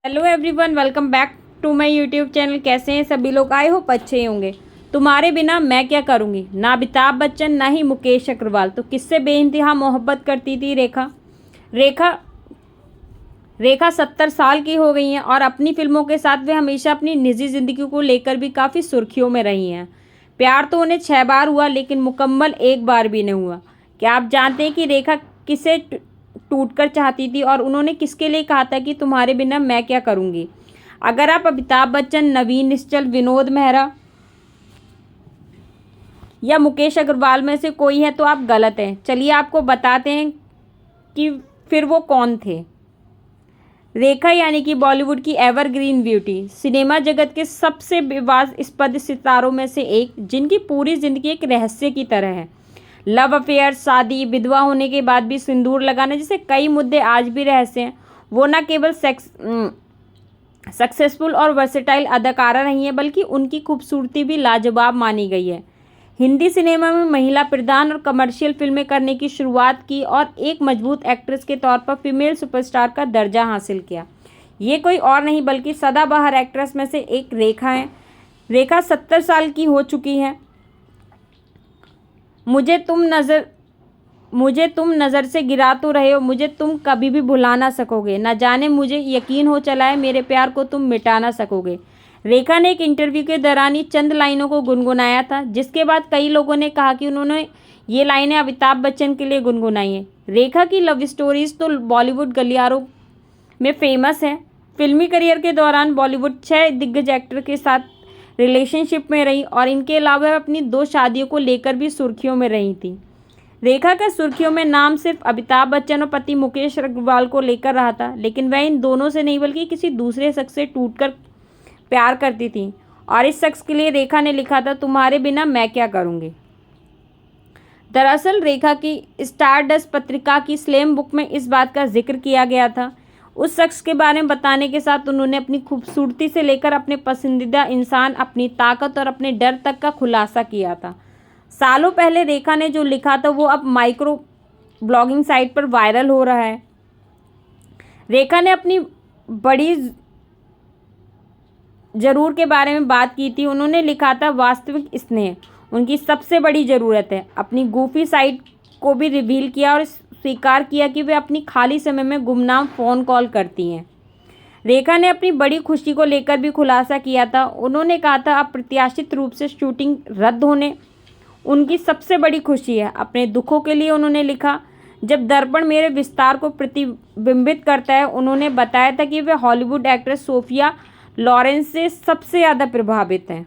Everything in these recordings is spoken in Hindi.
Hello everyone, welcome back to my YouTube channel. कैसे हैं सभी लोग? आई होप अच्छे ही होंगे। तुम्हारे बिना मैं क्या करूँगी, ना अमिताभ बच्चन ना ही मुकेश अग्रवाल, तो किससे बेइंतहा मोहब्बत करती थी रेखा। रेखा रेखा 70 साल की हो गई हैं और अपनी फिल्मों के साथ वे हमेशा अपनी निजी ज़िंदगी को लेकर भी काफ़ी सुर्खियों में रही हैं। प्यार तो उन्हें 6 बार हुआ, लेकिन मुकम्मल एक बार भी नहीं हुआ। क्या आप जानते हैं कि रेखा किसे टूटकर चाहती थी और उन्होंने किसके लिए कहा था कि तुम्हारे बिना मैं क्या करूँगी? अगर आप अमिताभ बच्चन, नवीन निश्चल, विनोद मेहरा या मुकेश अग्रवाल में से कोई है तो आप गलत हैं। चलिए आपको बताते हैं कि फिर वो कौन थे। रेखा यानी कि बॉलीवुड की एवरग्रीन ब्यूटी, सिनेमा जगत के सबसे विवादास्पद सितारों में से एक, जिनकी पूरी जिंदगी एक रहस्य की तरह है। लव अफेयर, शादी, विधवा होने के बाद भी सिंदूर लगाना जैसे कई मुद्दे आज भी रहस्य हैं। वो न केवल सक्सेसफुल और वर्सेटाइल अदाकारा रही हैं, बल्कि उनकी खूबसूरती भी लाजवाब मानी गई है। हिंदी सिनेमा में महिला प्रधान और कमर्शियल फिल्में करने की शुरुआत की और एक मजबूत एक्ट्रेस के तौर पर फीमेल सुपरस्टार का दर्जा हासिल किया। ये कोई और नहीं बल्कि सदाबहार एक्ट्रेस में से एक रेखा है। रेखा 70 साल की हो चुकी है। मुझे तुम नज़र से गिरा तो रहे हो, मुझे तुम कभी भी भुला ना सकोगे। न जाने मुझे यकीन हो चला है मेरे प्यार को तुम मिटा ना सकोगे। रेखा ने एक इंटरव्यू के दौरान ही चंद लाइनों को गुनगुनाया था, जिसके बाद कई लोगों ने कहा कि उन्होंने ये लाइनें अमिताभ बच्चन के लिए गुनगुनाई हैं। रेखा की लव स्टोरीज तो बॉलीवुड गलियारों में फेमस है। फिल्मी करियर के दौरान बॉलीवुड 6 दिग्गज एक्टर के साथ रिलेशनशिप में रही और इनके अलावा अपनी 2 शादियों को लेकर भी सुर्खियों में रही थी। रेखा का सुर्खियों में नाम सिर्फ अमिताभ बच्चन और पति मुकेश अग्रवाल को लेकर रहा था, लेकिन वह इन दोनों से नहीं बल्कि किसी दूसरे शख्स से टूटकर प्यार करती थी और इस शख्स के लिए रेखा ने लिखा था, तुम्हारे बिना मैं क्या करूँगी। दरअसल रेखा की स्टारडस्ट पत्रिका की स्लैम बुक में इस बात का जिक्र किया गया था। उस शख्स के बारे में बताने के साथ उन्होंने अपनी खूबसूरती से लेकर अपने पसंदीदा इंसान, अपनी ताकत और अपने डर तक का खुलासा किया था। सालों पहले रेखा ने जो लिखा था वो अब माइक्रो ब्लॉगिंग साइट पर वायरल हो रहा है। रेखा ने अपनी बड़ी ज़रूर के बारे में बात की थी। उन्होंने लिखा था, वास्तविक स्नेह उनकी सबसे बड़ी ज़रूरत है। अपनी गूफी साइड को भी रिवील किया और स्वीकार किया कि वे अपनी खाली समय में गुमनाम फ़ोन कॉल करती हैं। रेखा ने अपनी बड़ी खुशी को लेकर भी खुलासा किया था। उन्होंने कहा था, अप्रत्याशित रूप से शूटिंग रद्द होने उनकी सबसे बड़ी खुशी है। अपने दुखों के लिए उन्होंने लिखा, जब दर्पण मेरे विस्तार को प्रतिबिंबित करता है। उन्होंने बताया था कि वे हॉलीवुड एक्ट्रेस सोफिया लॉरेंस से सबसे ज़्यादा प्रभावित हैं।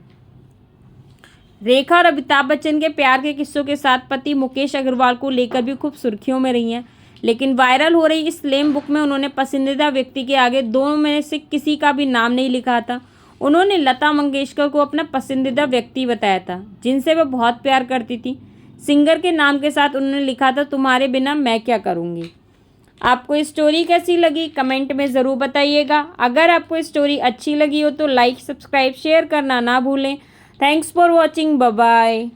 रेखा और अमिताभ बच्चन के प्यार के किस्सों के साथ पति मुकेश अग्रवाल को लेकर भी खूब सुर्खियों में रही हैं, लेकिन वायरल हो रही इस स्लैम बुक में उन्होंने पसंदीदा व्यक्ति के आगे दोनों में से किसी का भी नाम नहीं लिखा था। उन्होंने लता मंगेशकर को अपना पसंदीदा व्यक्ति बताया था, जिनसे वह बहुत प्यार करती थी। सिंगर के नाम के साथ उन्होंने लिखा था, तुम्हारे बिना मैं क्या करूँगी। आपको स्टोरी कैसी लगी कमेंट में ज़रूर बताइएगा। अगर आपको स्टोरी अच्छी लगी हो तो लाइक, सब्सक्राइब, शेयर करना ना भूलें। Thanks for watching. Bye bye.